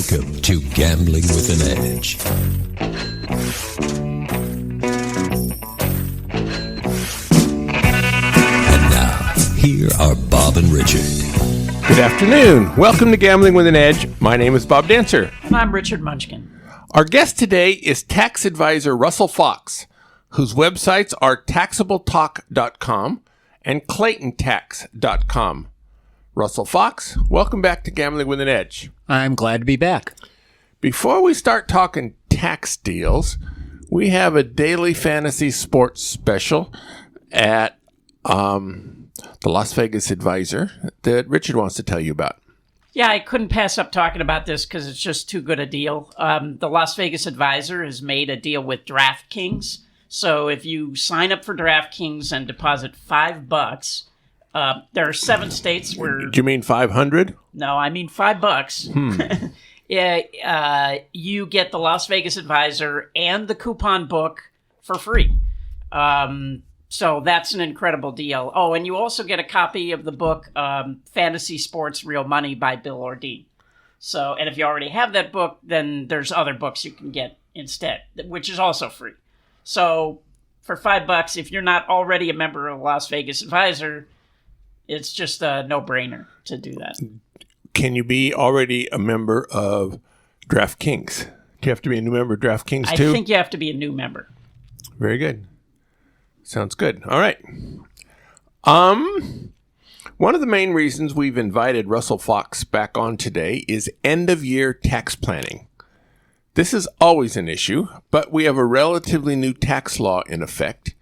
Welcome to Gambling with an Edge. And now, here are Bob and Richard. Good afternoon. Welcome to Gambling with an Edge. My name is Bob Dancer. And I'm Richard Munchkin. Our guest today is tax advisor Russel Fox, whose websites are taxabletalk.com and claytontax.com. Russel Fox, welcome back to Gambling with an Edge. I'm glad to be back. Before we start talking tax deals, we have a daily fantasy sports special at the Las Vegas Advisor that Richard wants to tell you about. Yeah, I couldn't pass up talking about this because it's just too good a deal. The Las Vegas Advisor has made a deal with DraftKings. So if you sign up for DraftKings and deposit $5, there are 7 states where... Do you mean 500? No, I mean $5. You get the Las Vegas Advisor and the coupon book for free. So that's an incredible deal. Oh, and you also get a copy of the book, Fantasy Sports Real Money by Bill Ordine. So, and if you already have that book, then there's other books you can get instead, which is also free. So for $5, if you're not already a member of Las Vegas Advisor, it's just a no-brainer to do that. Can you be already a member of DraftKings? Do you have to be a new member of DraftKings too? I think you have to be a new member. Very good. Sounds good. All right. One of the main reasons we've invited Russel Fox back on today is end-of-year tax planning. This is always an issue, but we have a relatively new tax law in effect.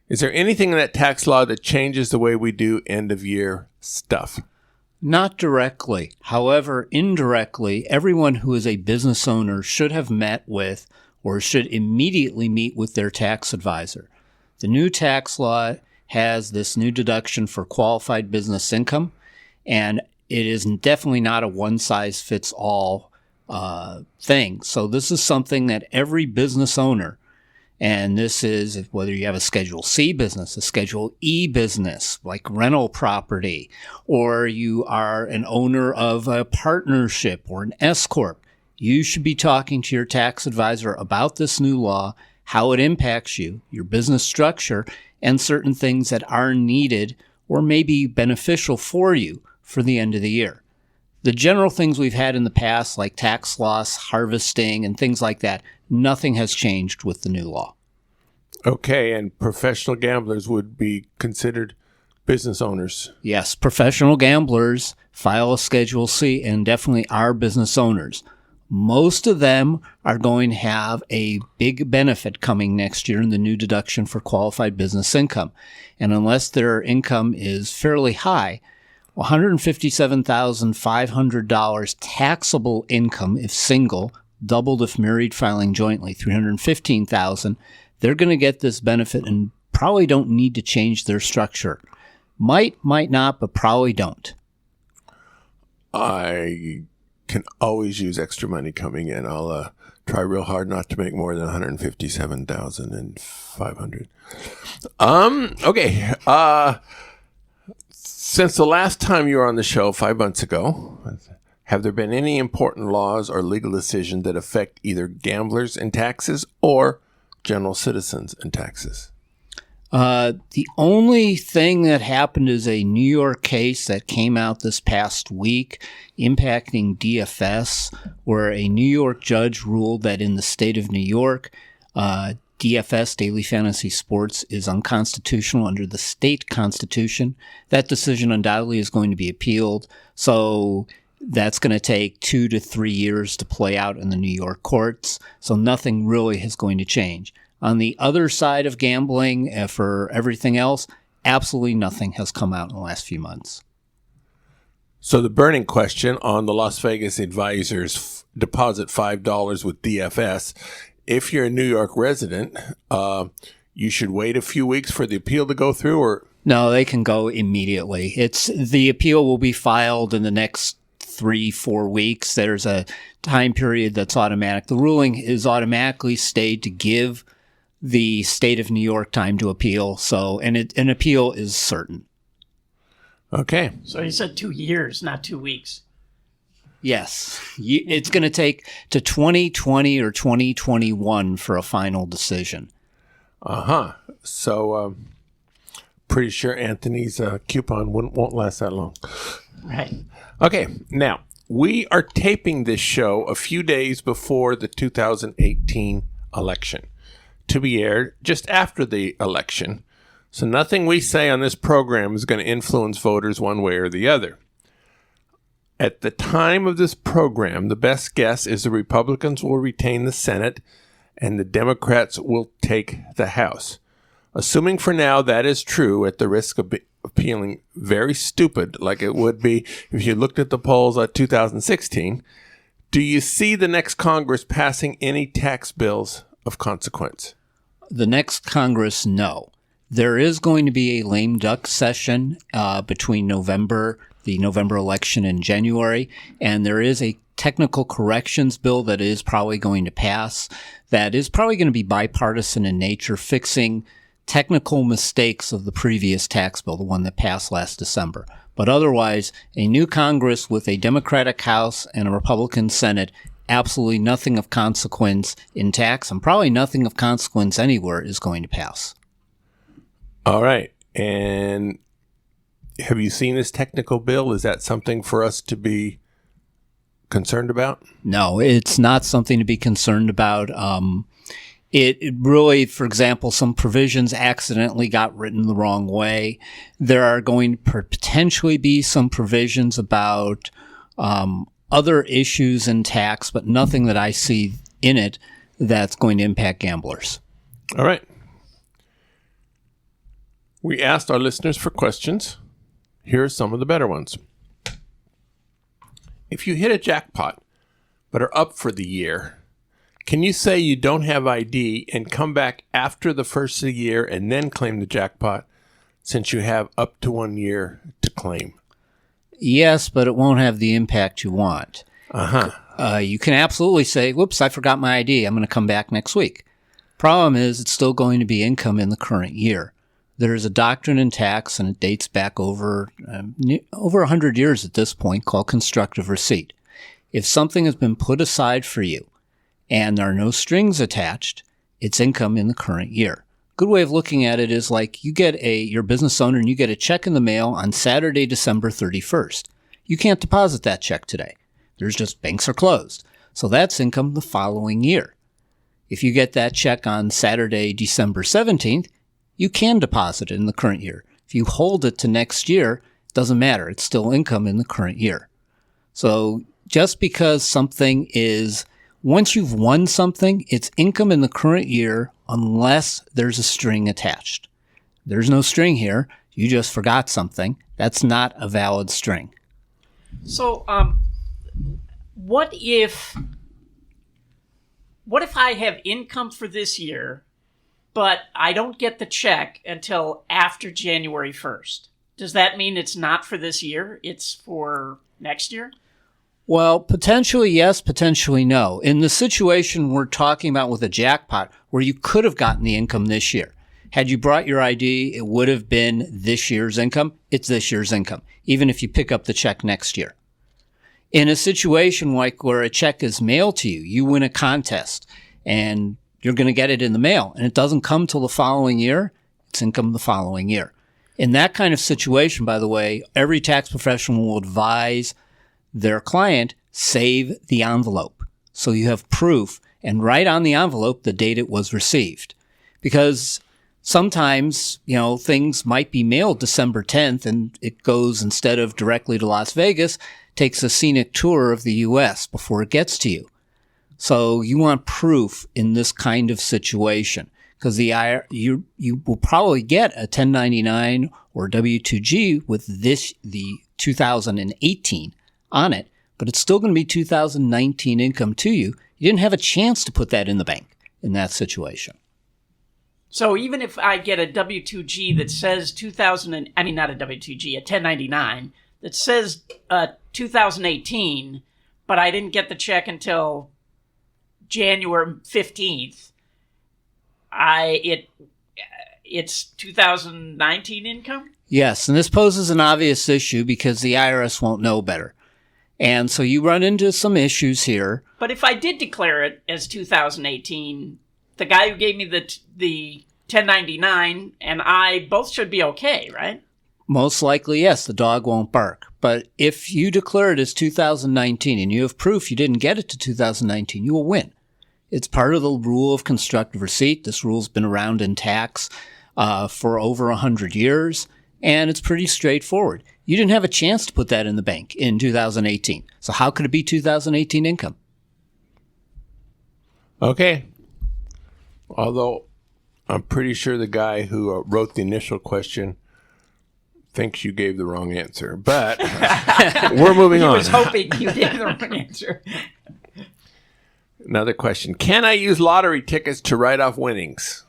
Is there anything in that tax law that changes the way we do end-of-year stuff? Not directly. However, indirectly, everyone who is a business owner should have met with or should immediately meet with their tax advisor. The new tax law has this new deduction for qualified business income, and it is definitely not a one-size-fits-all thing. So this is something that every business owner, and this is whether you have a Schedule C business, a Schedule E business, like rental property, or you are an owner of a partnership or an S-Corp, you should be talking to your tax advisor about this new law, how it impacts you, your business structure, and certain things that are needed or may be beneficial for you for the end of the year. The general things we've had in the past, like tax loss, harvesting, and things like that, nothing has changed with the new law. Okay, and professional gamblers would be considered business owners. Yes, professional gamblers file a Schedule C and definitely are business owners. Most of them are going to have a big benefit coming next year in the new deduction for qualified business income. And unless their income is fairly high, $157,500 taxable income if single, doubled if married filing jointly, $315,000, they're going to get this benefit and probably don't need to change their structure. Might not, but probably don't. I can always use extra money coming in. I'll try real hard not to make more than $157,500. Okay. Since the last time you were on the show 5 months ago, have there been any important laws or legal decisions that affect either gamblers and taxes or general citizens and taxes? The only thing that happened is a New York case that came out this past week impacting DFS, where a New York judge ruled that in the state of New York, DFS, Daily Fantasy Sports, is unconstitutional under the state constitution. That decision undoubtedly is going to be appealed. So that's going to take 2 to 3 years to play out in the New York courts. So nothing really is going to change. On the other side of gambling, for everything else, absolutely nothing has come out in the last few months. So the burning question on the Las Vegas Advisors deposit $5 with DFS, if you're a New York resident, you should wait a few weeks for the appeal to go through, or? No, they can go immediately. The appeal will be filed in the next 3-4 weeks. There's a time period that's automatic. The ruling is automatically stayed to give the state of New York time to appeal. So, and an appeal is certain. Okay. So you said 2 years, not 2 weeks. Yes. It's going to take to 2020 or 2021 for a final decision. Uh-huh. So, pretty sure Anthony's coupon won't last that long. Right. Okay, now, we are taping this show a few days before the 2018 election, to be aired just after the election. So nothing we say on this program is going to influence voters one way or the other. At the time of this program, the best guess is the Republicans will retain the Senate and the Democrats will take the House. Assuming for now that is true, at the risk of feeling very stupid like it would be if you looked at the polls of 2016, do you see the next Congress passing any tax bills of consequence? The next Congress, no. There is going to be a lame duck session between the November election and January, and there is a technical corrections bill that is probably going to pass that is probably going to be bipartisan in nature, fixing technical mistakes of the previous tax bill, the one that passed last December. But otherwise, a new Congress with a Democratic House and a Republican Senate, absolutely nothing of consequence in tax, and probably nothing of consequence anywhere is going to pass. All right. And have you seen this technical bill? Is that something for us to be concerned about? No, it's not something to be concerned about. It really, for example, some provisions accidentally got written the wrong way. There are going to potentially be some provisions about other issues in tax, but nothing that I see in it that's going to impact gamblers. All right. We asked our listeners for questions. Here are some of the better ones. If you hit a jackpot but are up for the year, can you say you don't have ID and come back after the first of the year and then claim the jackpot, since you have up to 1 year to claim? Yes, but it won't have the impact you want. You can absolutely say, whoops, I forgot my ID. I'm going to come back next week. Problem is, it's still going to be income in the current year. There's a doctrine in tax, and it dates back over 100 years at this point, called constructive receipt. If something has been put aside for you and there are no strings attached, it's income in the current year. Good way of looking at it is like you're a business owner and you get a check in the mail on Saturday, December 31st. You can't deposit that check today. There's just banks are closed. So that's income the following year. If you get that check on Saturday, December 17th, you can deposit it in the current year. If you hold it to next year, it doesn't matter. It's still income in the current year. So just because something is, once you've won something, it's income in the current year unless there's a string attached. There's no string here. You just forgot something. That's not a valid string. So, what if I have income for this year, but I don't get the check until after January 1st? Does that mean it's not for this year? It's for next year? Well, potentially yes, potentially no. In the situation we're talking about with a jackpot, where you could have gotten the income this year, had you brought your ID, it would have been this year's income. It's this year's income, even if you pick up the check next year. In a situation like where a check is mailed to you, you win a contest, and you're going to get it in the mail, and it doesn't come till the following year, it's income the following year. In that kind of situation, by the way, every tax professional will advise their client, save the envelope. So you have proof, and write on the envelope the date it was received. Because sometimes, things might be mailed December 10th, and it goes, instead of directly to Las Vegas, takes a scenic tour of the U.S. before it gets to you. So you want proof in this kind of situation, because you will probably get a 1099 or W-2G with the 2018 on it, but it's still going to be 2019 income to you. You didn't have a chance to put that in the bank in that situation. So even if I get a W-2G that says not a W-2G, a 1099 that says 2018, but I didn't get the check until January 15th, it's 2019 income? Yes, and this poses an obvious issue because the IRS won't know better. And so you run into some issues here. But if I did declare it as 2018, the guy who gave me the 1099 and I both should be okay, right? Most likely, yes, the dog won't bark. But if you declare it as 2019 and you have proof you didn't get it to 2019, you will win. It's part of the rule of constructive receipt. This rule's been around in tax for over 100 years, and it's pretty straightforward. You didn't have a chance to put that in the bank in 2018. So how could it be 2018 income? Okay. Although I'm pretty sure the guy who wrote the initial question thinks you gave the wrong answer, but we're moving on. I was hoping you gave the wrong answer. Another question. Can I use lottery tickets to write off winnings?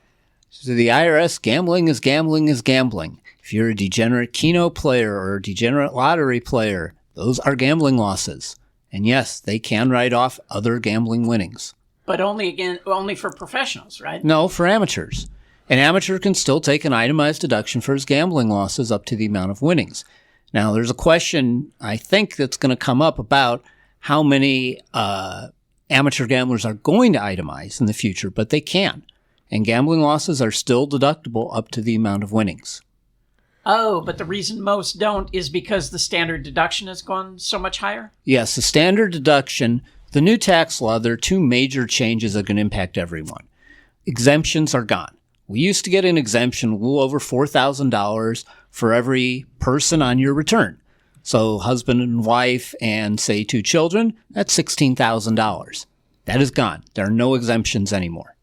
So the IRS, gambling is gambling is gambling. If you're a degenerate Keno player or a degenerate lottery player, those are gambling losses. And yes, they can write off other gambling winnings. But only for professionals, right? No, for amateurs. An amateur can still take an itemized deduction for his gambling losses up to the amount of winnings. Now, there's a question, I think, that's going to come up about how many amateur gamblers are going to itemize in the future, but they can. And gambling losses are still deductible up to the amount of winnings. Oh, but the reason most don't is because the standard deduction has gone so much higher? Yes, the standard deduction, the new tax law, there are two major changes that are going to impact everyone. Exemptions are gone. We used to get an exemption a little over $4,000 for every person on your return. So husband and wife and, say, 2 children, that's $16,000. That is gone. There are no exemptions anymore.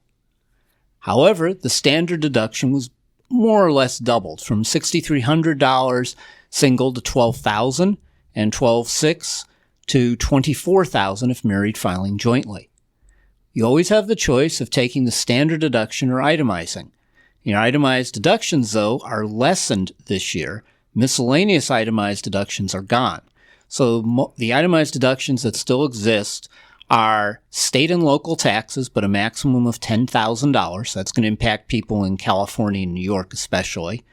However, the standard deduction was more or less doubled from $6,300 single to $12,000 and $12,600 to $24,000 if married filing jointly. You always have the choice of taking the standard deduction or itemizing. Your itemized deductions, though, are lessened this year. Miscellaneous itemized deductions are gone. So the itemized deductions that still exist are state and local taxes, but a maximum of $10,000. That's going to impact people in California and New York especially,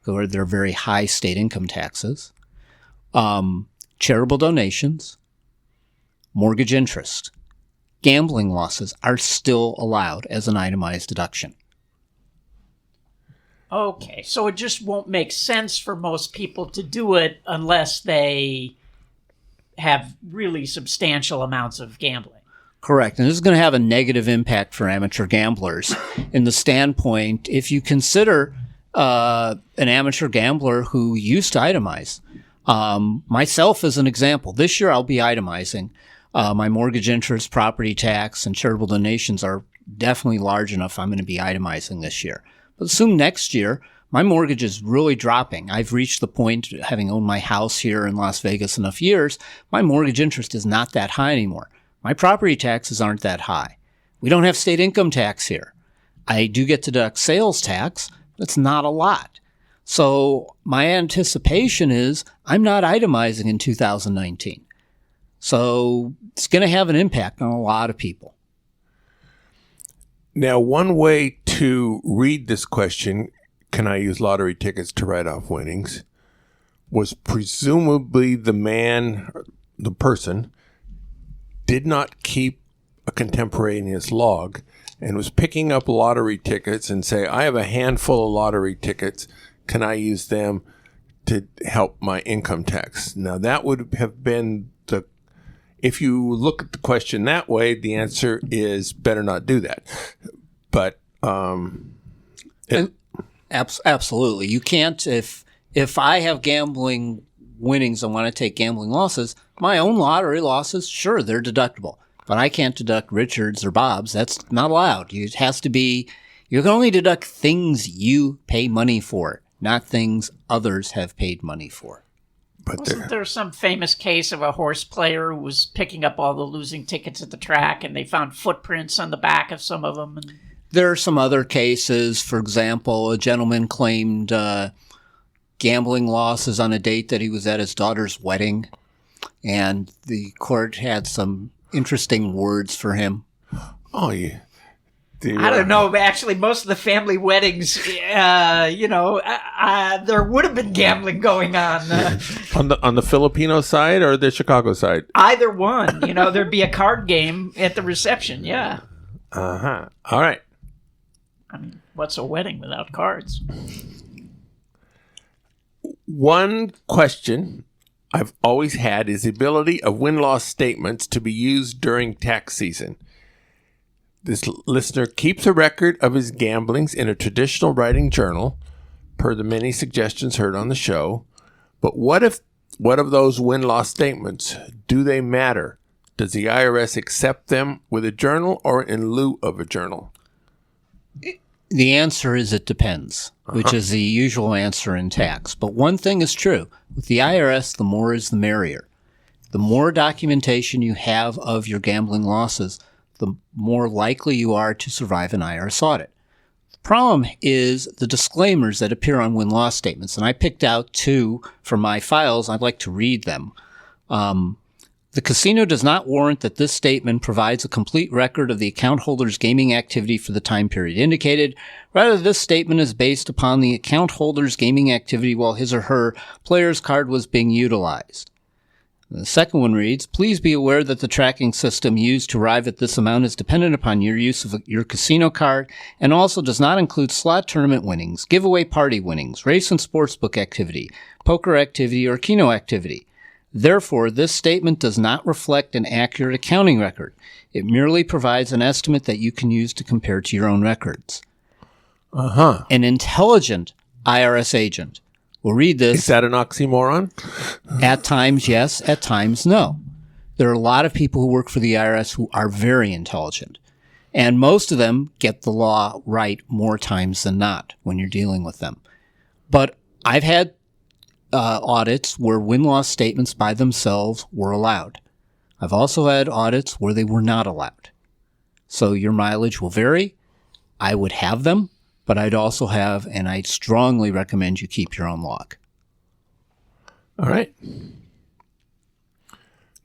where they're very high state income taxes. Charitable donations, mortgage interest. Gambling losses are still allowed as an itemized deduction. Okay, so it just won't make sense for most people to do it unless they have really substantial amounts of gambling. Correct. And this is going to have a negative impact for amateur gamblers in the standpoint, if you consider an amateur gambler who used to itemize. Myself as an example, this year I'll be itemizing. My mortgage interest, property tax, and charitable donations are definitely large enough I'm going to be itemizing this year. But assume next year, my mortgage is really dropping. I've reached the point, having owned my house here in Las Vegas enough years, my mortgage interest is not that high anymore. My property taxes aren't that high. We don't have state income tax here. I do get to deduct sales tax, but it's not a lot. So my anticipation is I'm not itemizing in 2019. So it's going to have an impact on a lot of people. Now, one way to read this question, can I use lottery tickets to write off winnings, was presumably the person, did not keep a contemporaneous log and was picking up lottery tickets and say, I have a handful of lottery tickets. Can I use them to help my income tax? Now, that would have been if you look at the question that way, the answer is better not do that. But absolutely, you can't. If I have gambling winnings and want to take gambling losses, my own lottery losses, sure, they're deductible. But I can't deduct Richard's or Bob's. That's not allowed. It has to be. You can only deduct things you pay money for, not things others have paid money for. But Wasn't there some famous case of a horse player who was picking up all the losing tickets at the track and they found footprints on the back of some of them? There are some other cases. For example, a gentleman claimed gambling losses on a date that he was at his daughter's wedding, and the court had some interesting words for him. Oh, yeah. I don't know. Actually, most of the family weddings, there would have been gambling going on. On the Filipino side or the Chicago side? Either one. There'd be a card game at the reception. Yeah. Uh-huh. All right. I mean, what's a wedding without cards? One question I've always had is the ability of win-loss statements to be used during tax season. This listener keeps a record of his gamblings in a traditional writing journal, per the many suggestions heard on the show. But what of those win-loss statements? Do they matter? Does the IRS accept them with a journal or in lieu of a journal? The answer is it depends, which is the usual answer in tax. But one thing is true. With the IRS, the more is the merrier. The more documentation you have of your gambling losses, the more likely you are to survive an IRS audit. The problem is the disclaimers that appear on win-loss statements, and I picked out 2 from my files. I'd like to read them. The casino does not warrant that this statement provides a complete record of the account holder's gaming activity for the time period indicated. Rather, this statement is based upon the account holder's gaming activity while his or her player's card was being utilized. The second one reads, please be aware that the tracking system used to arrive at this amount is dependent upon your use of your casino card and also does not include slot tournament winnings, giveaway party winnings, race and sportsbook activity, poker activity, or Keno activity. Therefore, this statement does not reflect an accurate accounting record. It merely provides an estimate that you can use to compare to your own records. An intelligent IRS agent will read this. Is that an oxymoron? At times, yes. At times, no. There are a lot of people who work for the IRS who are very intelligent. And most of them get the law right more times than not when you're dealing with them. But I've had audits where win-loss statements by themselves were allowed. I've also had audits where they were not allowed. So your mileage will vary. I would have them, but I'd also have, and I strongly recommend you keep your own log. All right.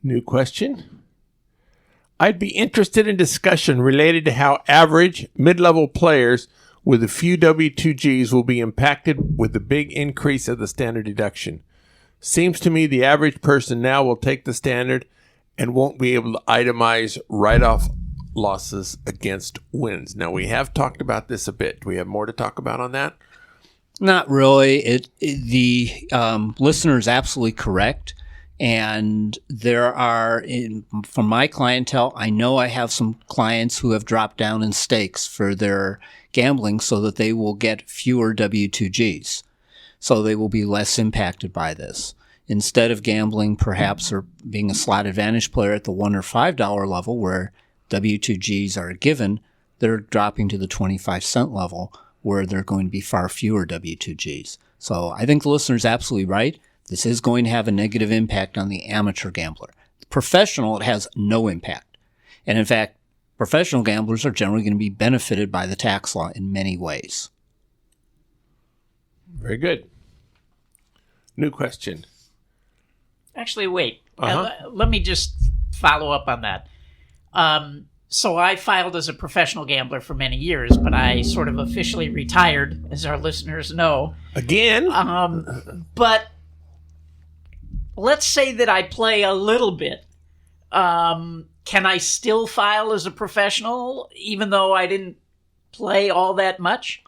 New question. I'd be interested in discussion related to how average mid-level players with a few W-2Gs will be impacted with the big increase of the standard deduction. Seems to me the average person now will take the standard and won't be able to itemize write-off losses against wins. Now, we have talked about this a bit. Do we have more to talk about on that? Not really. The listener is absolutely correct. And there are, from my clientele, I know I have some clients who have dropped down in stakes for their gambling so that they will get fewer W-2Gs. So they will be less impacted by this. Instead of gambling perhaps or being a slot advantage player at the $1 or $5 level where W-2Gs are given, they're dropping to the 25-cent level where they're going to be far fewer W-2Gs. So I think the listener's absolutely right. This is going to have a negative impact on the amateur gambler. The professional, it has no impact. And in fact, professional gamblers are generally going to be benefited by the tax law in many ways. Very good. New question. Actually, wait. Let me just follow up on that. So I filed as a professional gambler for many years, but I sort of officially retired, as our listeners know. Again? But let's say that I play a little bit. Can I still file as a professional, even though I didn't play all that much?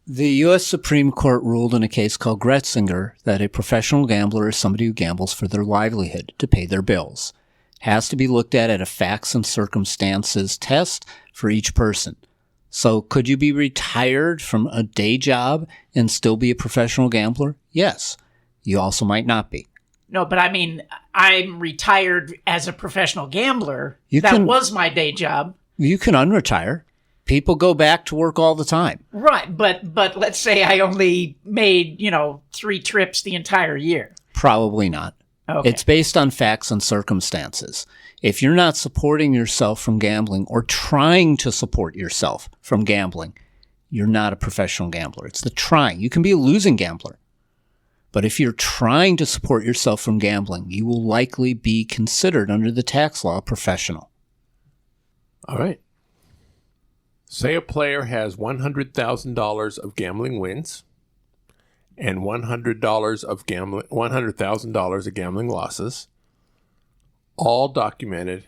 The U.S. Supreme Court ruled in a case called Gretzinger that a professional gambler is somebody who gambles for their livelihood to pay their bills. Has to be looked at a facts and circumstances test for each person. So could you be retired from a day job and still be a professional gambler? Yes. You also might not be. No, but I mean, I'm retired as a professional gambler. That was my day job. You can unretire. People go back to work all the time. Right, but let's say I only made, 3 trips the entire year. Probably not. Okay. It's based on facts and circumstances. If you're not supporting yourself from gambling or trying to support yourself from gambling, you're not a professional gambler. It's the trying. You can be a losing gambler. But if you're trying to support yourself from gambling, you will likely be considered under the tax law a professional. All right. Say a player has $100,000 of gambling wins and $100,000 of gambling losses, all documented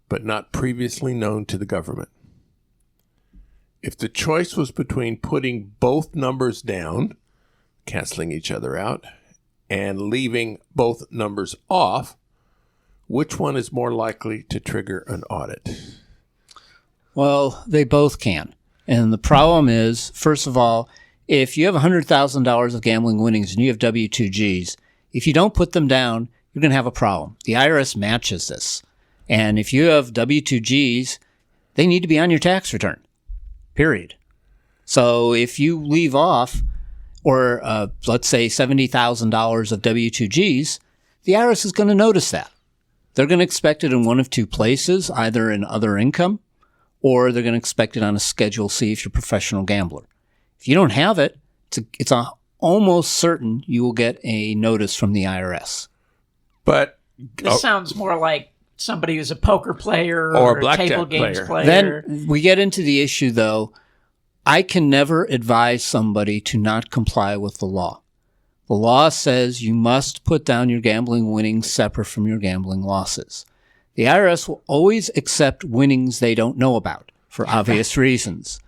but not previously known to the government. If the choice was between putting both numbers down, canceling each other out, and leaving both numbers off, which one is more likely to trigger an audit? Well, they both can. And the problem is, first of all, if you have $100,000 of gambling winnings and you have W-2Gs, if you don't put them down, you're going to have a problem. The IRS matches this. And if you have W-2Gs, they need to be on your tax return. Period. So if you leave off, or let's say $70,000 of W-2Gs, the IRS is going to notice that. They're going to expect it in one of two places, either in other income, or they're going to expect it on a Schedule C if you're a professional gambler. If you don't have it, it's almost certain you will get a notice from the IRS. But this sounds more like somebody who's a poker player or a table blackjack games player. Then we get into the issue, though. I can never advise somebody to not comply with the law. The law says you must put down your gambling winnings separate from your gambling losses. The IRS will always accept winnings they don't know about for obvious reasons.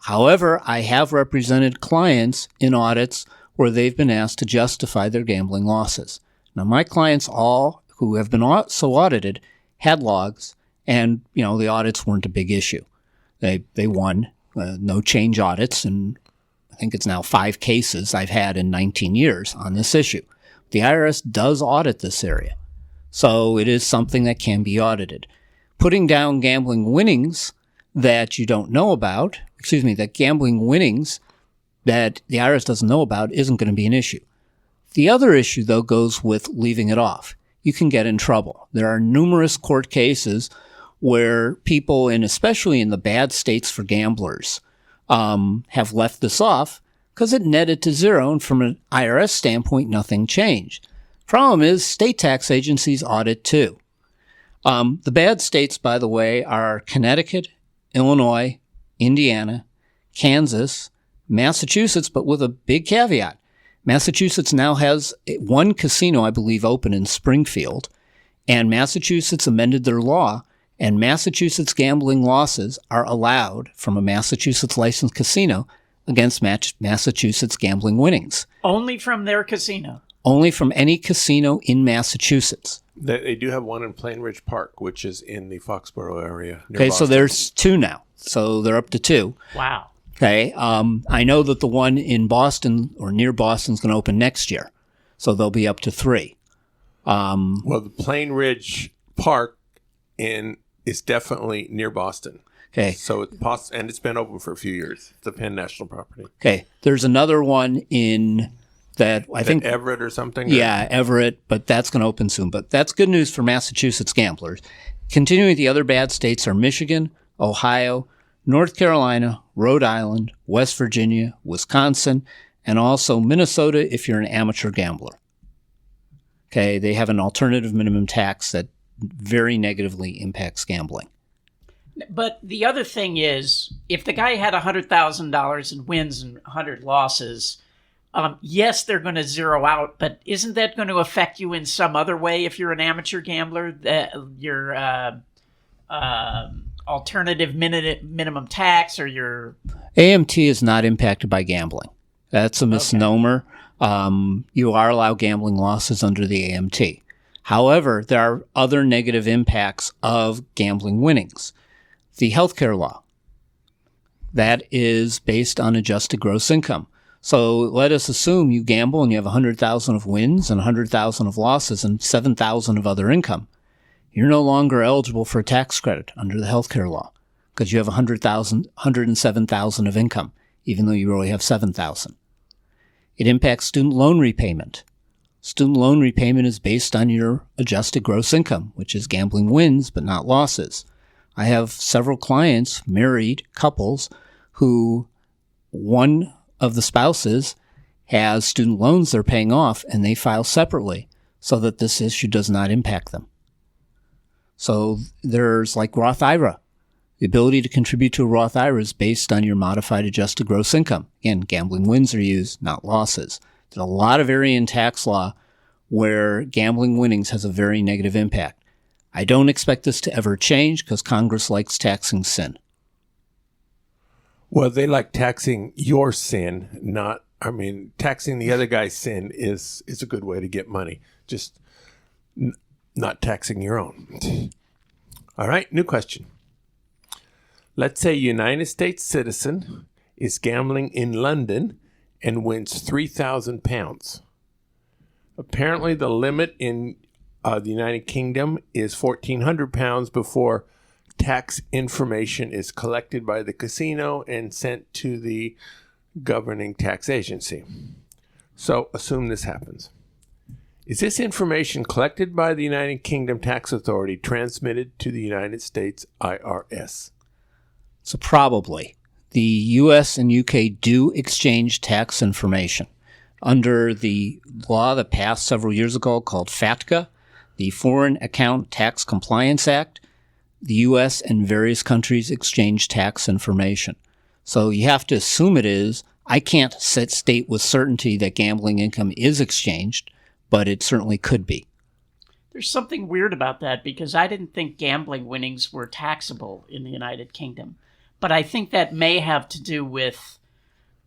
However, I have represented clients in audits where they've been asked to justify their gambling losses. Now, my clients all who have been so audited had logs, and the audits weren't a big issue. They won no change audits, and I think it's now 5 cases I've had in 19 years on this issue. The IRS does audit this area, so it is something that can be audited. Putting down gambling winnings that you don't know about, that gambling winnings that the IRS doesn't know about isn't going to be an issue. The other issue, though, goes with leaving it off. You can get in trouble. There are numerous court cases where people, and especially in the bad states for gamblers, have left this off because it netted to zero, and from an IRS standpoint, nothing changed. Problem is, state tax agencies audit too. The bad states, by the way, are Connecticut, Illinois, Indiana, Kansas, Massachusetts, but with a big caveat. Massachusetts now has one casino, I believe, open in Springfield, and Massachusetts amended their law, and Massachusetts gambling losses are allowed from a Massachusetts licensed casino against Massachusetts gambling winnings. Only from their casino? Only from any casino in Massachusetts. They do have one in Plain Ridge Park, which is in the Foxborough area. Okay, Boston. So there's 2 now. So they're up to 2. Wow. Okay, I know that the one in Boston or near Boston is going to open next year, so they'll be up to 3. Well, the Plain Ridge Park is definitely near Boston. Okay, so it's been open for a few years. It's a Penn National property. Okay, there's another one in that I think Everett or something. Yeah, Everett, but that's going to open soon. But that's good news for Massachusetts gamblers. Continuing, the other bad states are Michigan, Ohio, North Carolina, Rhode Island, West Virginia, Wisconsin, and also Minnesota if you're an amateur gambler. Okay, they have an alternative minimum tax that very negatively impacts gambling. But the other thing is, if the guy had $100,000 in wins and 100 losses, yes, they're going to zero out, but isn't that going to affect you in some other way if you're an amateur gambler? Your alternative minimum tax or your... AMT is not impacted by gambling. That's a misnomer. Okay. You are allowed gambling losses under the AMT. However, there are other negative impacts of gambling winnings. The healthcare law, that is based on adjusted gross income. So let us assume you gamble and you have 100,000 of wins and 100,000 of losses and 7,000 of other income. You're no longer eligible for a tax credit under the healthcare law because you have 107,000 of income, even though you really have 7,000. It impacts student loan repayment. Student loan repayment is based on your adjusted gross income, which is gambling wins but not losses. I have several clients, married couples, who one of the spouses has student loans they're paying off and they file separately so that this issue does not impact them. So there's like Roth IRA. The ability to contribute to a Roth IRA is based on your modified adjusted gross income. Again, gambling wins are used, not losses. There's a lot of area in tax law where gambling winnings has a very negative impact. I don't expect this to ever change because Congress likes taxing sin. Well, they like taxing your sin, taxing the other guy's sin is a good way to get money. Just not taxing your own. All right, new question. Let's say a United States citizen is gambling in London and wins £3,000. Apparently, the limit in the United Kingdom is £1,400 before tax information is collected by the casino and sent to the governing tax agency. So, assume this happens. Is this information collected by the United Kingdom Tax Authority transmitted to the United States IRS? So probably. The U.S. and U.K. do exchange tax information. Under the law that passed several years ago called FATCA, the Foreign Account Tax Compliance Act, the U.S. and various countries exchange tax information. So you have to assume it is. I can't state with certainty that gambling income is exchanged, but it certainly could be. There's something weird about that because I didn't think gambling winnings were taxable in the United Kingdom. But I think that may have to do with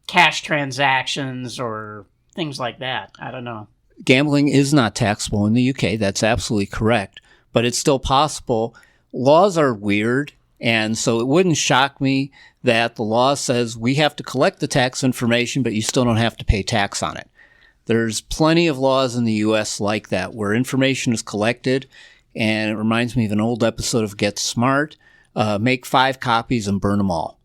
cash transactions or things like that. I don't know. Gambling is not taxable in the UK. That's absolutely correct. But it's still possible. Laws are weird, and so it wouldn't shock me that the law says we have to collect the tax information, but you still don't have to pay tax on it. There's plenty of laws in the U.S. like that where information is collected, and it reminds me of an old episode of Get Smart. Make 5 copies and burn them all.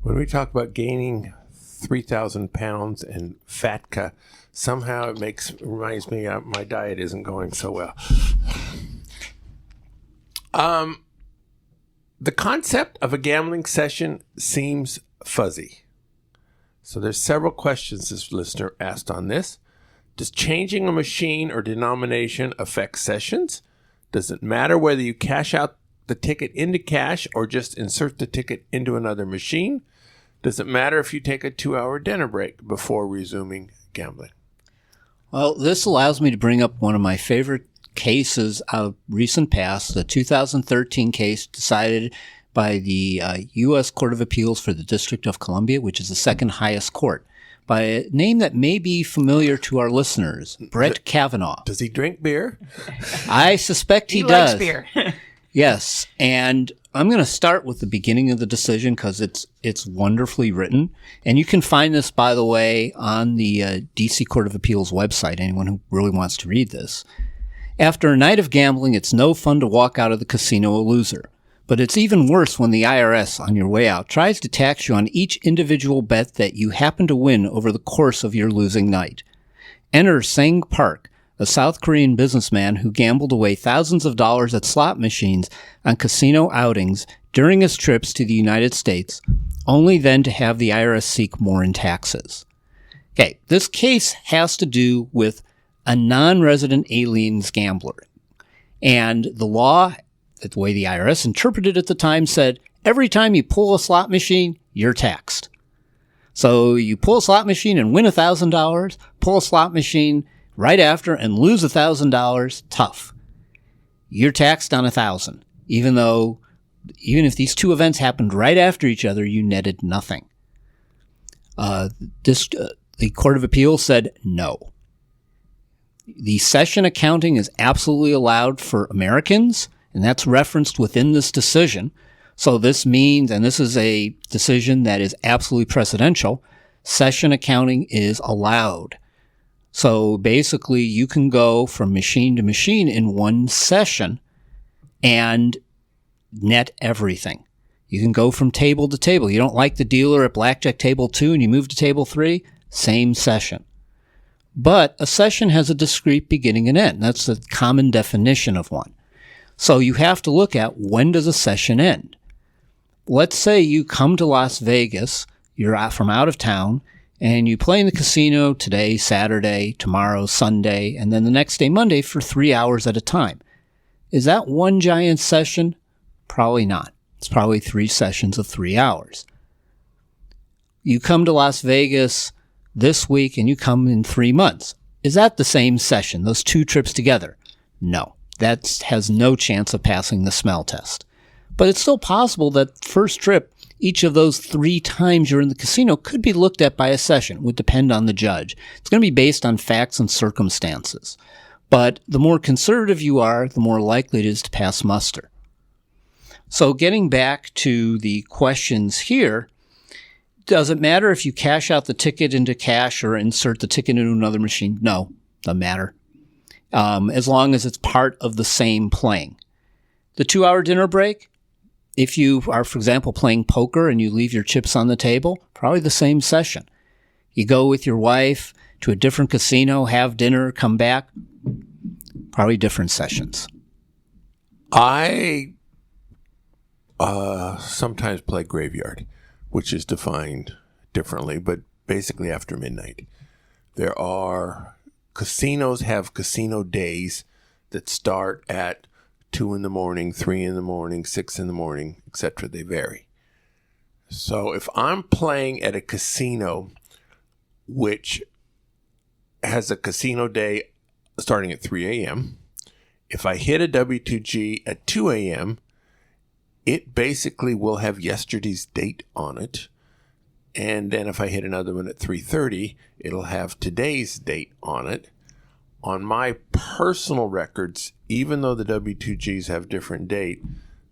When we talk about gaining 3,000 pounds and FATCA, somehow it reminds me my diet isn't going so well. The concept of a gambling session seems fuzzy. So there's several questions this listener asked on this. Does changing a machine or denomination affect sessions? Does it matter whether you cash out the ticket into cash or just insert the ticket into another machine? Does it matter if you take a 2-hour dinner break before resuming gambling? Well, this allows me to bring up one of my favorite cases of recent past, the 2013 case decided by the U.S. Court of Appeals for the District of Columbia, which is the second highest court, by a name that may be familiar to our listeners, Brett Kavanaugh. Does he drink beer? I suspect he likes does. Beer. Yes, and I'm going to start with the beginning of the decision because it's wonderfully written. And you can find this, by the way, on the D.C. Court of Appeals website, anyone who really wants to read this. After a night of gambling, it's no fun to walk out of the casino a loser. But it's even worse when the IRS, on your way out, tries to tax you on each individual bet that you happen to win over the course of your losing night. Enter Sang Park, a South Korean businessman who gambled away thousands of dollars at slot machines on casino outings during his trips to the United States, only then to have the IRS seek more in taxes. Okay, this case has to do with a non-resident aliens gambler. And the law, the way the IRS interpreted it at the time, said every time you pull a slot machine, you're taxed. So you pull a slot machine and win $1,000, pull a slot machine right after and lose $1,000, tough. You're taxed on $1,000, even if these two events happened right after each other, you netted nothing. The Court of Appeals said no. The session accounting is absolutely allowed for Americans, and that's referenced within this decision. So this means, and this is a decision that is absolutely precedential, session accounting is allowed. So basically, you can go from machine to machine in one session and net everything. You can go from table to table. You don't like the dealer at blackjack table 2 and you move to table 3, same session. But a session has a discrete beginning and end. That's the common definition of one. So you have to look at when does a session end. Let's say you come to Las Vegas, you're out from out of town, and you play in the casino today, Saturday, tomorrow, Sunday, and then the next day, Monday, for 3 hours at a time. Is that one giant session, Probably not. It's probably 3 sessions of 3 hours. You come to Las Vegas this week and you come in 3 months. Is that the same session, those 2 trips together? No. That has no chance of passing the smell test. But it's still possible that first trip, each of those 3 times you're in the casino could be looked at by a session. It would depend on the judge. It's going to be based on facts and circumstances. But the more conservative you are, the more likely it is to pass muster. So getting back to the questions here, does it matter if you cash out the ticket into cash or insert the ticket into another machine? No, doesn't matter. As long as it's part of the same playing. The 2-hour dinner break, if you are, for example, playing poker and you leave your chips on the table, probably the same session. You go with your wife to a different casino, have dinner, come back, probably different sessions. I sometimes play graveyard, which is defined differently, but basically after midnight. There are casinos have casino days that start at 2 in the morning, 3 in the morning, 6 in the morning, etc. They vary. So if I'm playing at a casino which has a casino day starting at 3 a.m., if I hit a W2G at 2 a.m., it basically will have yesterday's date on it. And then if I hit another one at 3:30, it'll have today's date on it. On my personal records, even though the W2Gs have different date,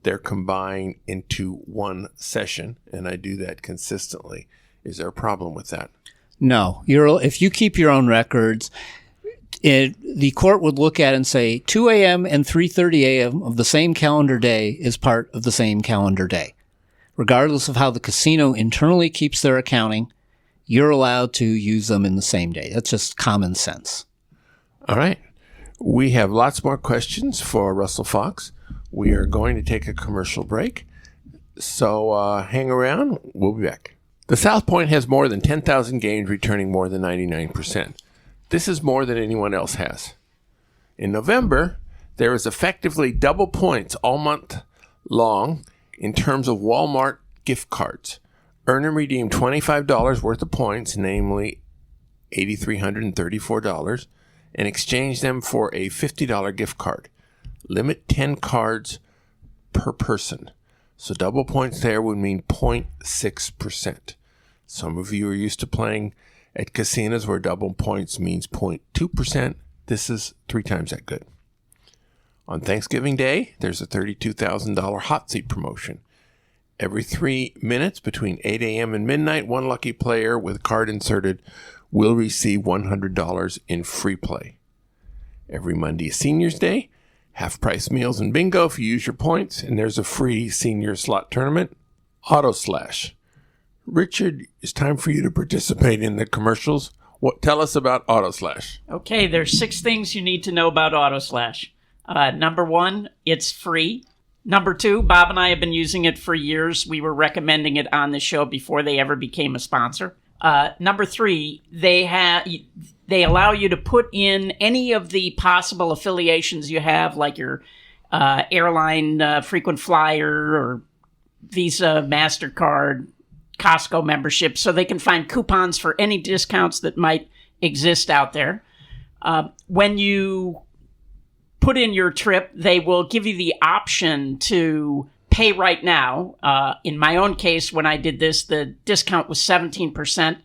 they're combined into one session, and I do that consistently. Is there a problem with that? No. If you keep your own records, the court would look at it and say 2 a.m. and 3:30 a.m. of the same calendar day is part of the same calendar day. Regardless of how the casino internally keeps their accounting, you're allowed to use them in the same day. That's just common sense. All right. We have lots more questions for Russel Fox. We are going to take a commercial break. So hang around. We'll be back. The SouthPoint has more than 10,000 games returning more than 99%. This is more than anyone else has. In November, there is effectively double points all month long in terms of Walmart gift cards. Earn and redeem $25 worth of points, namely $8,334, and exchange them for a $50 gift card. Limit 10 cards per person. So double points there would mean 0.6%. Some of you are used to playing at casinos where double points means 0.2%. This is 3 times that good. On Thanksgiving Day, there's a $32,000 hot seat promotion. Every 3 minutes between 8 a.m. and midnight, one lucky player with a card inserted will receive $100 in free play. Every Monday is Seniors Day, half-price meals and bingo if you use your points, and there's a free senior slot tournament, Auto Slash. Richard, it's time for you to participate in the commercials. Tell us about Auto Slash. Okay, there's 6 things you need to know about Auto Slash. Number 1, it's free. Number 2, Bob and I have been using it for years. We were recommending it on the show before they ever became a sponsor. Number 3, they allow you to put in any of the possible affiliations you have, like your airline frequent flyer or Visa, MasterCard, Costco membership, so they can find coupons for any discounts that might exist out there. When you put in your trip, they will give you the option to pay right now. In my own case, when I did this, the discount was 17%.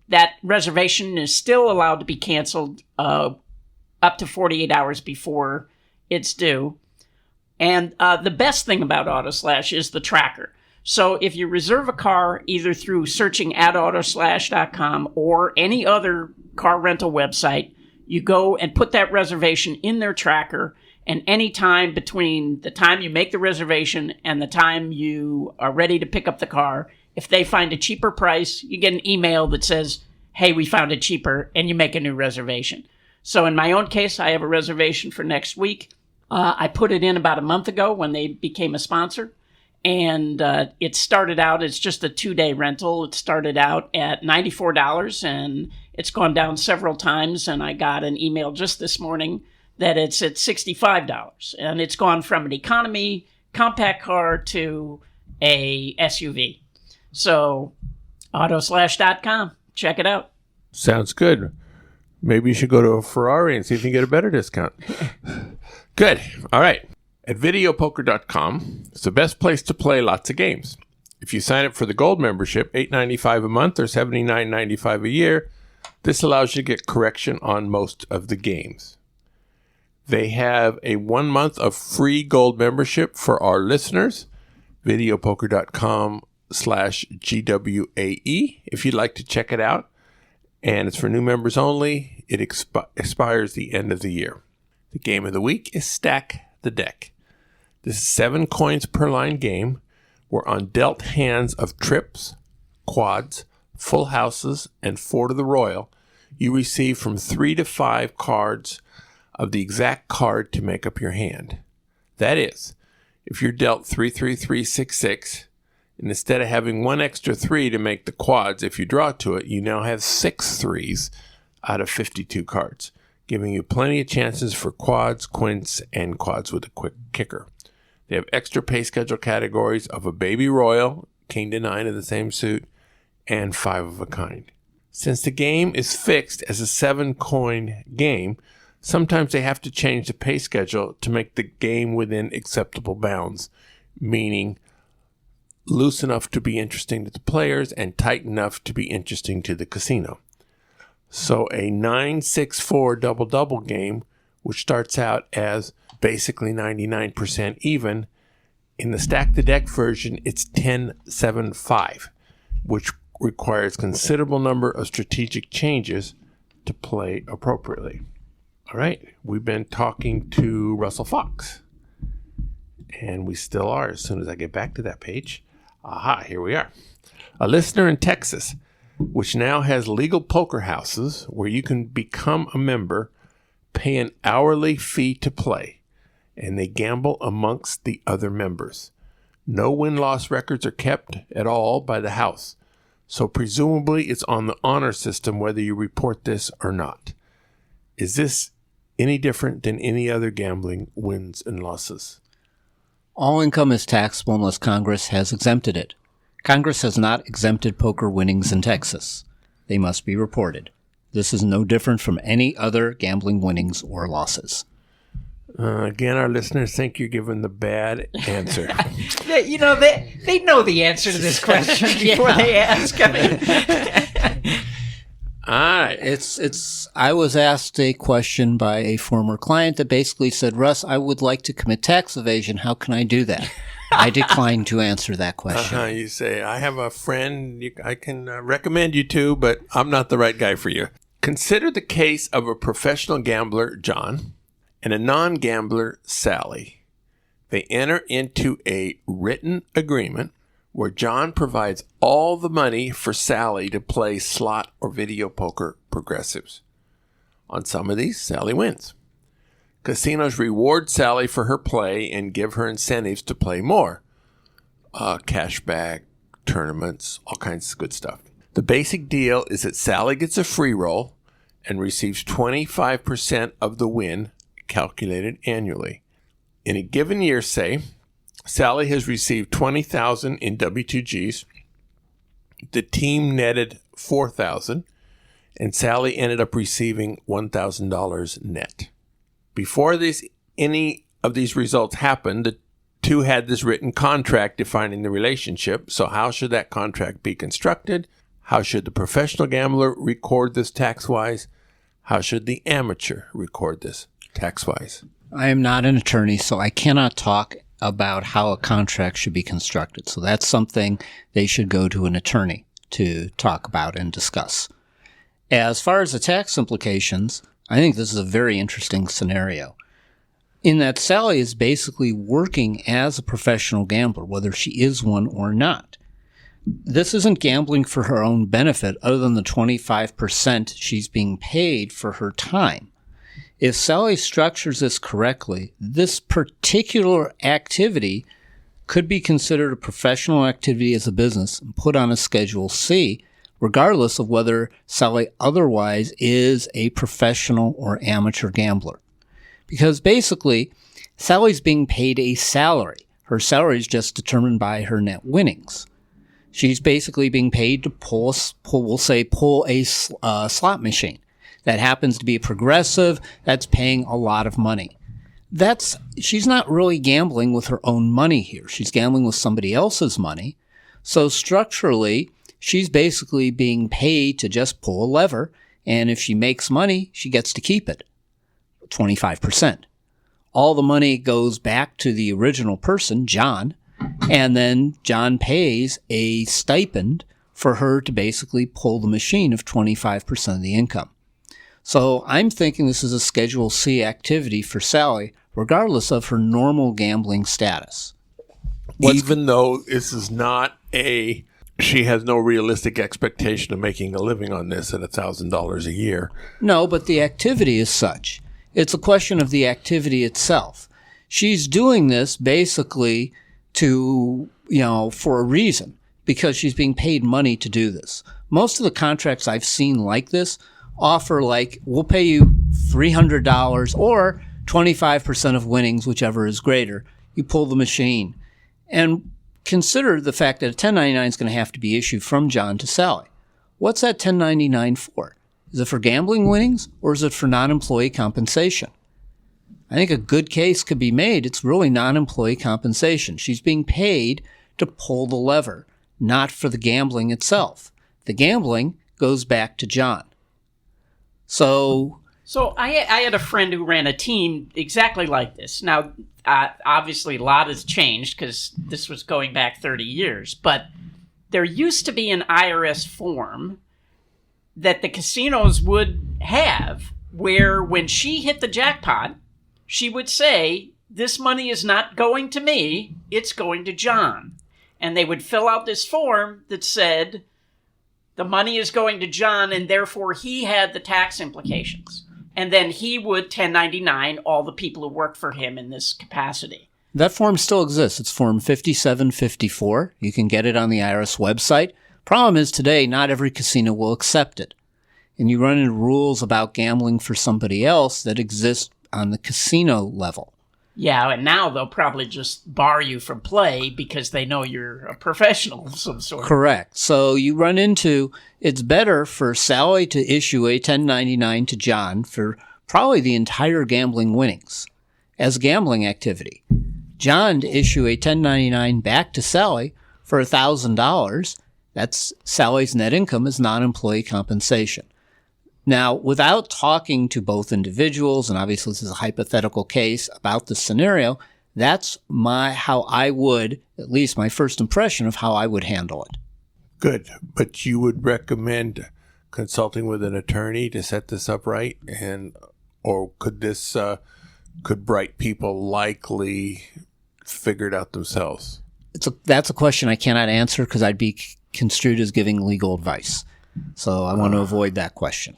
That reservation is still allowed to be canceled up to 48 hours before it's due. And the best thing about AutoSlash is the tracker. So if you reserve a car either through searching at autoslash.com or any other car rental website, you go and put that reservation in their tracker, and any time between the time you make the reservation and the time you are ready to pick up the car, if they find a cheaper price, you get an email that says, hey, we found it cheaper, and you make a new reservation. So in my own case, I have a reservation for next week. I put it in about a month ago when they became a sponsor. And it started out as just a 2-day rental. It started out at $94, and it's gone down several times. And I got an email just this morning that it's at $65. And it's gone from an economy compact car to a SUV. So, autoslash.com. Check it out. Sounds good. Maybe you should go to a Ferrari and see if you can get a better discount. Good. All right. At videopoker.com, it's the best place to play lots of games. If you sign up for the gold membership, $8.95 a month or $79.95 a year, this allows you to get correction on most of the games. They have a 1 month of free gold membership for our listeners, videopoker.com/GWAE, if you'd like to check it out. And it's for new members only. It expires the end of the year. The game of the week is Stack the Deck. This is 7 coins per line game where on dealt hands of trips, quads, full houses, and 4 to the royal, you receive from 3 to 5 cards of the exact card to make up your hand. That is, if you're dealt 3, 3, 3, 6, 6, and instead of having 1 extra 3 to make the quads, if you draw to it, you now have 6 3s out of 52 cards, giving you plenty of chances for quads, quints, and quads with a quick kicker. They have extra pay schedule categories of a baby royal, king to 9 of the same suit, and 5 of a kind. Since the game is fixed as a 7-coin game, sometimes they have to change the pay schedule to make the game within acceptable bounds, meaning loose enough to be interesting to the players and tight enough to be interesting to the casino. So a 9-6-4 double-double game, which starts out as basically 99% even, in the Stack the Deck version, it's 10-7-5, which requires considerable number of strategic changes to play appropriately. All right, we've been talking to Russel Fox, and we still are as soon as I get back to that page. Aha, here we are. A listener in Texas, which now has legal poker houses where you can become a member, pay an hourly fee to play, and they gamble amongst the other members. No win-loss records are kept at all by the house, so presumably it's on the honor system whether you report this or not. Is this any different than any other gambling wins and losses? All income is taxable unless Congress has exempted it. Congress has not exempted poker winnings in Texas. They must be reported. This is no different from any other gambling winnings or losses. Again, our listeners think you're giving the bad answer. They know the answer to this question before they ask. All right. I was asked a question by a former client that basically said, Russ, I would like to commit tax evasion. How can I do that? I declined to answer that question. You say, I have a friend I can recommend you to, but I'm not the right guy for you. Consider the case of a professional gambler, John, and a non-gambler, Sally. They enter into a written agreement where John provides all the money for Sally to play slot or video poker progressives. On some of these, Sally wins. Casinos reward Sally for her play and give her incentives to play more. Cashback, tournaments, all kinds of good stuff. The basic deal is that Sally gets a free roll and receives 25% of the win calculated annually. In a given year, say, Sally has received $20,000 in W2Gs. The team netted $4,000, and Sally ended up receiving $1,000 net. Before any of these results happened, the two had this written contract defining the relationship. So how should that contract be constructed? How should the professional gambler record this tax-wise? How should the amateur record this tax-wise? I am not an attorney, so I cannot talk about how a contract should be constructed. So that's something they should go to an attorney to talk about and discuss. As far as the tax implications, I think this is a very interesting scenario. In that Sally is basically working as a professional gambler, whether she is one or not. This isn't gambling for her own benefit other than the 25% she's being paid for her time. If Sally structures this correctly, this particular activity could be considered a professional activity as a business and put on a Schedule C, regardless of whether Sally otherwise is a professional or amateur gambler. Because basically, Sally's being paid a salary. Her salary is just determined by her net winnings. She's basically being paid to pull a slot machine. That happens to be a progressive. That's paying a lot of money. She's not really gambling with her own money here. She's gambling with somebody else's money. So structurally, she's basically being paid to just pull a lever. And if she makes money, she gets to keep it, 25%. All the money goes back to the original person, John, and then John pays a stipend for her to basically pull the machine of 25% of the income. So I'm thinking this is a Schedule C activity for Sally, regardless of her normal gambling status. Even though this is not she has no realistic expectation of making a living on this at $1,000 a year. No, but the activity is such. It's a question of the activity itself. She's doing this basically for a reason, because she's being paid money to do this. Most of the contracts I've seen like this offer we'll pay you $300 or 25% of winnings, whichever is greater. You pull the machine. And consider the fact that a 1099 is going to have to be issued from John to Sally. What's that 1099 for? Is it for gambling winnings or is it for non-employee compensation? I think a good case could be made. It's really non-employee compensation. She's being paid to pull the lever, not for the gambling itself. The gambling goes back to John. So I had a friend who ran a team exactly like this. Now, obviously, a lot has changed because this was going back 30 years. But there used to be an IRS form that the casinos would have where when she hit the jackpot, she would say, this money is not going to me, it's going to John. And they would fill out this form that said, the money is going to John, and therefore he had the tax implications. And then he would 1099 all the people who worked for him in this capacity. That form still exists. It's Form 5754. You can get it on the IRS website. Problem is today, not every casino will accept it. And you run into rules about gambling for somebody else that exist on the casino level. Yeah, and now they'll probably just bar you from play because they know you're a professional of some sort. Correct. So you run into, it's better for Sally to issue a 1099 to John for probably the entire gambling winnings as gambling activity. John to issue a 1099 back to Sally for $1,000. That's Sally's net income as non-employee compensation. Now, without talking to both individuals, and obviously this is a hypothetical case about the scenario, that's how I would, at least my first impression of how I would handle it. Good. But you would recommend consulting with an attorney to set this up right? Or could bright people likely figure it out themselves? That's a question I cannot answer because I'd be construed as giving legal advice. So I want to avoid that question.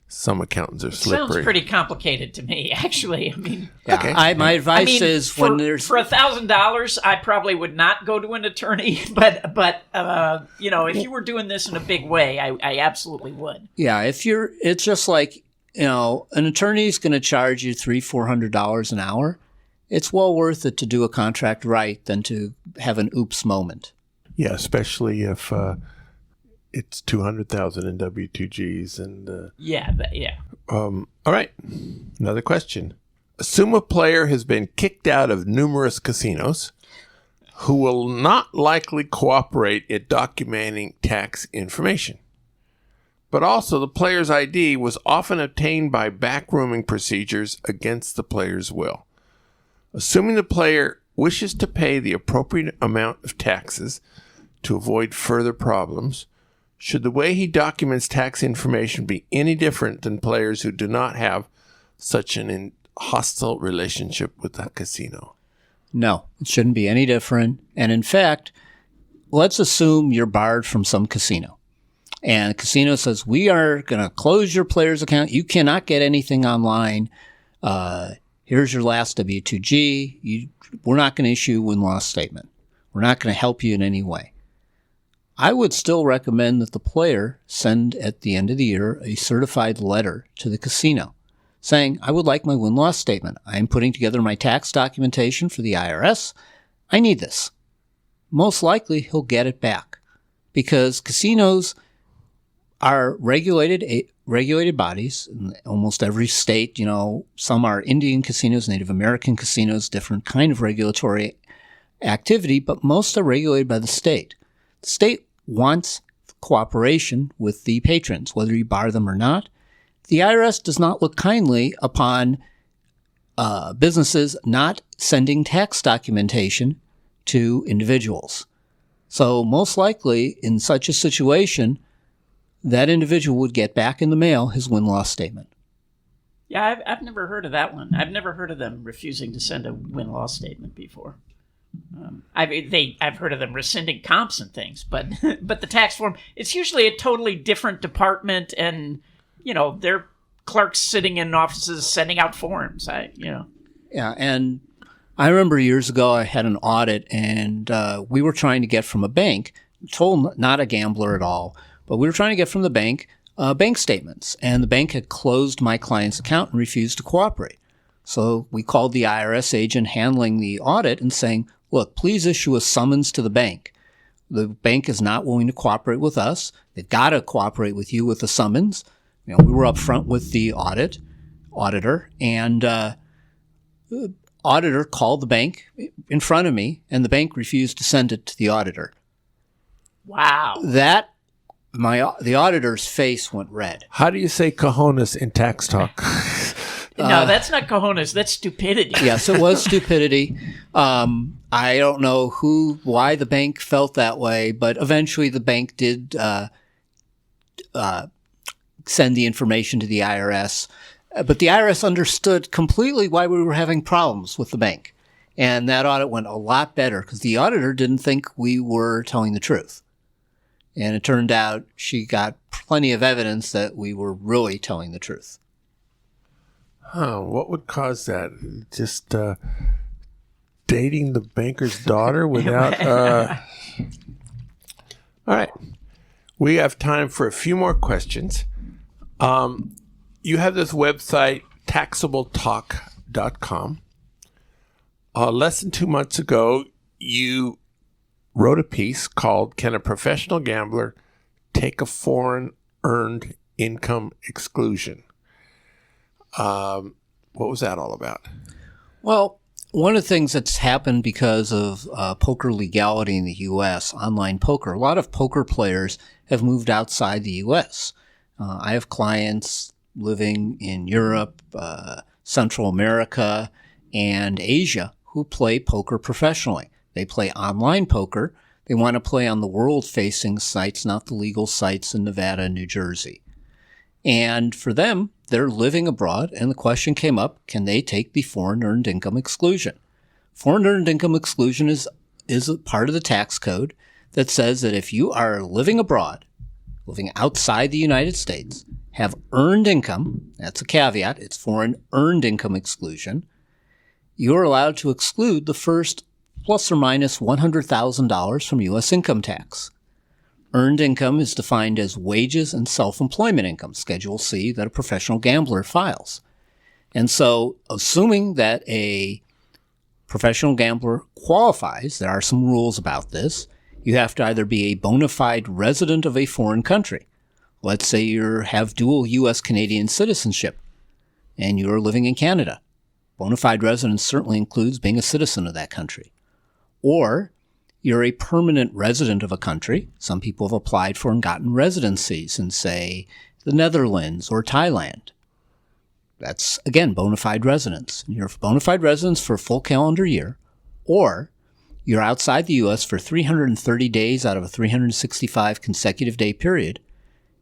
Some accountants are slippery. Sounds pretty complicated to me, actually. I mean, okay. My advice is for $1,000, I probably would not go to an attorney. But if you were doing this in a big way, I absolutely would. Yeah, it's just like an attorney's going to charge you $300-400 an hour. It's well worth it to do a contract right than to have an oops moment. Yeah, especially if it's $200,000 in W-2Gs and yeah. All right, another question. Assume a player has been kicked out of numerous casinos who will not likely cooperate at documenting tax information. But also the player's ID was often obtained by backrooming procedures against the player's will. Assuming the player wishes to pay the appropriate amount of taxes to avoid further problems, should the way he documents tax information be any different than players who do not have such an hostile relationship with the casino? No, it shouldn't be any different. And in fact, let's assume you're barred from some casino. And the casino says, we are going to close your player's account. You cannot get anything online. Here's your last W-2G. We're not going to issue a win-loss statement. We're not going to help you in any way. I would still recommend that the player send at the end of the year a certified letter to the casino saying, I would like my win-loss statement. I am putting together my tax documentation for the IRS. I need this. Most likely he'll get it back because casinos are regulated bodies in almost every state. Some are Indian casinos, Native American casinos, different kind of regulatory activity, but most are regulated by the state. The state wants cooperation with the patrons, whether you bar them or not. The IRS does not look kindly upon businesses not sending tax documentation to individuals. So most likely, in such a situation, that individual would get back in the mail his win-loss statement. Yeah, I've never heard of that one. I've never heard of them refusing to send a win-loss statement before. I've heard of them rescinding comps and things, but but the tax form, it's usually a totally different department, and they're clerks sitting in offices sending out forms. Yeah, and I remember years ago I had an audit, and we were trying to get from a bank, told not a gambler at all, but we were trying to get from the bank statements, and the bank had closed my client's account and refused to cooperate. So we called the IRS agent handling the audit and saying, look, please issue a summons to the bank. The bank is not willing to cooperate with us. They've got to cooperate with you with the summons. We were up front with the auditor, and the auditor called the bank in front of me, and the bank refused to send it to the auditor. Wow. The auditor's face went red. How do you say cojones in tax talk? No, that's not cojones. That's stupidity. Yes, it was stupidity. I don't know why the bank felt that way, but eventually the bank did send the information to the IRS. But the IRS understood completely why we were having problems with the bank. And that audit went a lot better because the auditor didn't think we were telling the truth. And it turned out she got plenty of evidence that we were really telling the truth. What would cause that? Just dating the banker's daughter without... All right. We have time for a few more questions. You have this website, taxabletalk.com. Less than 2 months ago, you wrote a piece called Can a Professional Gambler Take a Foreign Earned Income Exclusion? What was that all about? Well, one of the things that's happened because of poker legality in the U.S., online poker, a lot of poker players have moved outside the U.S. I have clients living in Europe, Central America, and Asia who play poker professionally. They play online poker. They want to play on the world-facing sites, not the legal sites in Nevada and New Jersey. And for them, they're living abroad, and the question came up, can they take the foreign earned income exclusion? Foreign earned income exclusion is a part of the tax code that says that if you are living abroad, living outside the United States, have earned income, that's a caveat, it's foreign earned income exclusion, you're allowed to exclude the first plus or minus $100,000 from U.S. income tax. Earned income is defined as wages and self-employment income, Schedule C, that a professional gambler files. And so, assuming that a professional gambler qualifies, there are some rules about this. You have to either be a bona fide resident of a foreign country. Let's say you have dual U.S.-Canadian citizenship, and you're living in Canada. Bona fide residence certainly includes being a citizen of that country. Or you're a permanent resident of a country. Some people have applied for and gotten residencies in, say, the Netherlands or Thailand. That's, again, bona fide residence. You're a bona fide residence for a full calendar year, or you're outside the U.S. for 330 days out of a 365 consecutive day period,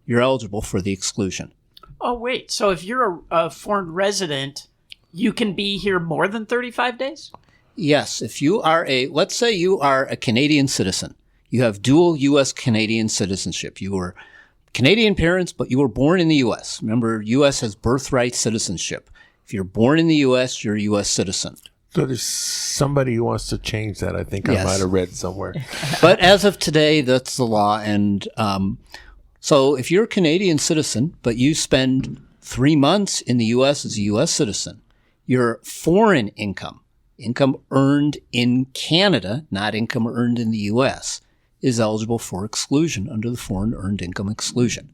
you're eligible for the exclusion. Oh, wait. So if you're a foreign resident, you can be here more than 35 days? Yes, if you are let's say you are a Canadian citizen. You have dual U.S.-Canadian citizenship. You were Canadian parents, but you were born in the U.S. Remember, U.S. has birthright citizenship. If you're born in the U.S., you're a U.S. citizen. So there's somebody who wants to change that. I think Yes. I might have read somewhere. But as of today, that's the law. And so if you're a Canadian citizen, but you spend 3 months in the U.S. as a U.S. citizen, your foreign income earned in Canada, not income earned in the U.S., is eligible for exclusion under the foreign earned income exclusion.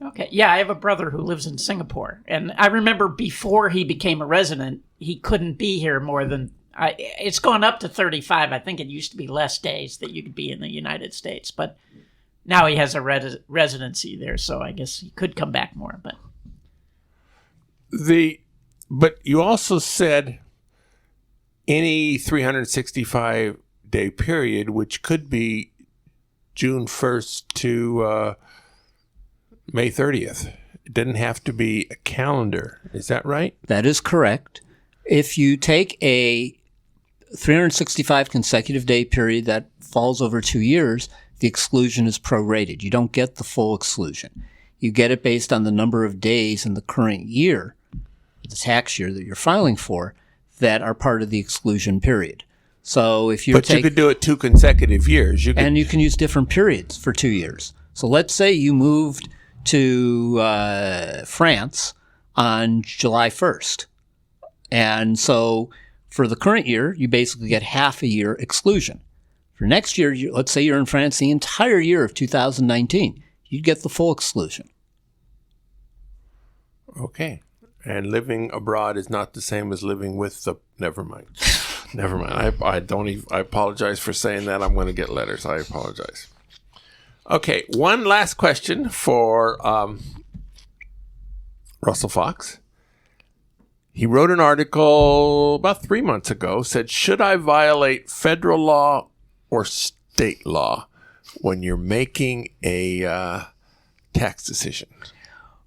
Okay. Yeah, I have a brother who lives in Singapore. And I remember before he became a resident, he couldn't be here more than... it's gone up to 35. I think it used to be less days that you could be in the United States. But now he has a residency there, so I guess he could come back more. But you also said any 365-day period, which could be June 1st to May 30th. It didn't have to be a calendar. Is that right? That is correct. If you take a 365 consecutive day period that falls over 2 years, the exclusion is prorated. You don't get the full exclusion. You get it based on the number of days in the current year, the tax year that you're filing for, that are part of the exclusion period. So if you you could do it 2 consecutive years. And you can use different periods for 2 years. So let's say you moved to France on July 1st. And so for the current year, you basically get half a year exclusion. For next year, let's say you're in France the entire year of 2019, you'd get the full exclusion. Okay. And living abroad is not the same as living with the... Never mind. I apologize for saying that. I'm going to get letters. I apologize. Okay. One last question for Russel Fox. He wrote an article about 3 months ago, said, should I violate federal law or state law when you're making a tax decision?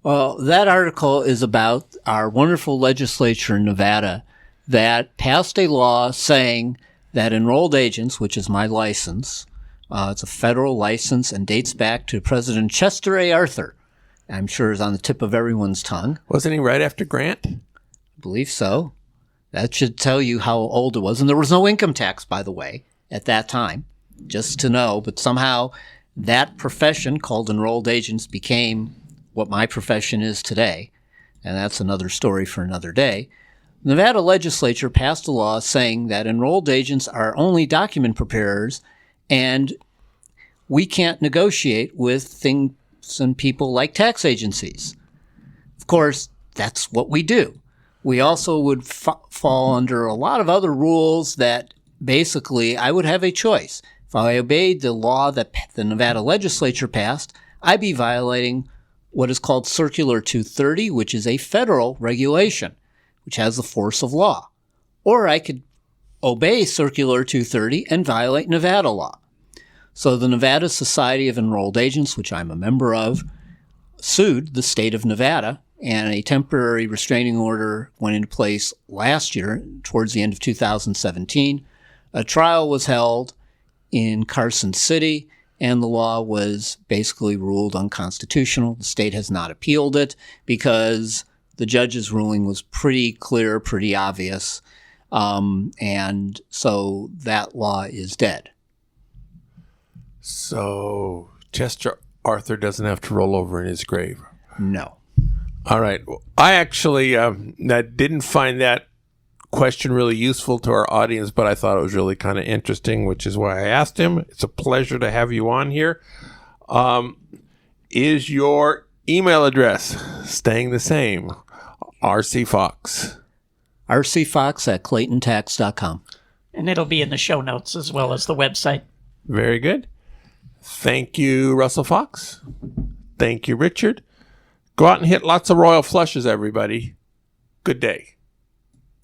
Well, that article is about our wonderful legislature in Nevada that passed a law saying that enrolled agents, which is my license, it's a federal license and dates back to President Chester A. Arthur. I'm sure is on the tip of everyone's tongue. Wasn't he right after Grant? I believe so. That should tell you how old it was. And there was no income tax, by the way, at that time, just to know. But somehow that profession called enrolled agents became what my profession is today. And that's another story for another day. The Nevada legislature passed a law saying that enrolled agents are only document preparers and we can't negotiate with things and people like tax agencies. Of course, that's what we do. We also would fall under a lot of other rules that basically I would have a choice. If I obeyed the law that the Nevada legislature passed, I'd be violating what is called Circular 230, which is a federal regulation, which has the force of law. Or I could obey Circular 230 and violate Nevada law. So the Nevada Society of Enrolled Agents, which I'm a member of, sued the state of Nevada, and a temporary restraining order went into place last year, towards the end of 2017. A trial was held in Carson City, and the law was basically ruled unconstitutional. The state has not appealed it because the judge's ruling was pretty clear, pretty obvious, and so that law is dead. So Chester Arthur doesn't have to roll over in his grave. No. All right. I actually didn't find that question really useful to our audience, but I thought it was really kind of interesting, which is why I asked him. It's a pleasure to have you on here. Is your email address staying the same? rcfox. rcfox@claytontax.com. And it'll be in the show notes as well as the website. Very good. Thank you, Russel Fox. Thank you, Richard. Go out and hit lots of royal flushes, everybody. Good day.